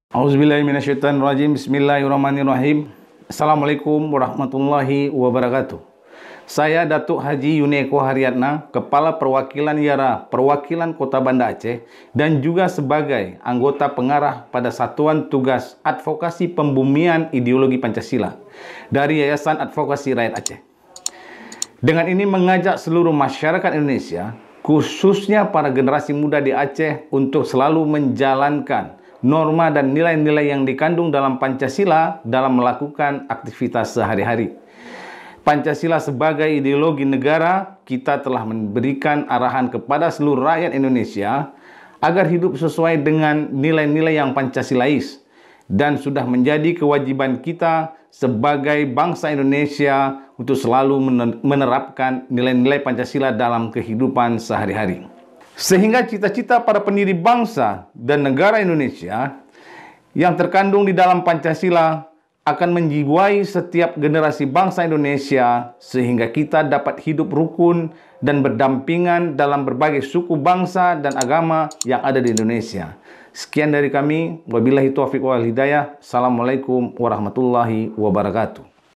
Auzubillahiminasyaitonirrajim. Bismillahirrahmanirrahim. Assalamualaikum warahmatullahi wabarakatuh. Saya Datuk Haji Yuni Eko Haryatna, Kepala Perwakilan YARA Perwakilan Kota Banda Aceh dan juga sebagai anggota pengarah pada Satuan Tugas Advokasi Pembumian Ideologi Pancasila dari Yayasan Advokasi Rakyat Aceh. Dengan ini mengajak seluruh masyarakat Indonesia, khususnya para generasi muda di Aceh untuk selalu menjalankan norma dan nilai-nilai yang dikandung dalam Pancasila dalam melakukan aktivitas sehari-hari. Pancasila sebagai ideologi negara, kita telah memberikan arahan kepada seluruh rakyat Indonesia agar hidup sesuai dengan nilai-nilai yang Pancasilais dan sudah menjadi kewajiban kita sebagai bangsa Indonesia untuk selalu menerapkan nilai-nilai Pancasila dalam kehidupan sehari-hari. Sehingga cita-cita para pendiri bangsa dan negara Indonesia yang terkandung di dalam Pancasila akan menjiwai setiap generasi bangsa Indonesia sehingga kita dapat hidup rukun dan berdampingan dalam berbagai suku bangsa dan agama yang ada di Indonesia. Sekian dari kami. Wabillahi taufiq wal hidayah. Assalamualaikum warahmatullahi wabarakatuh.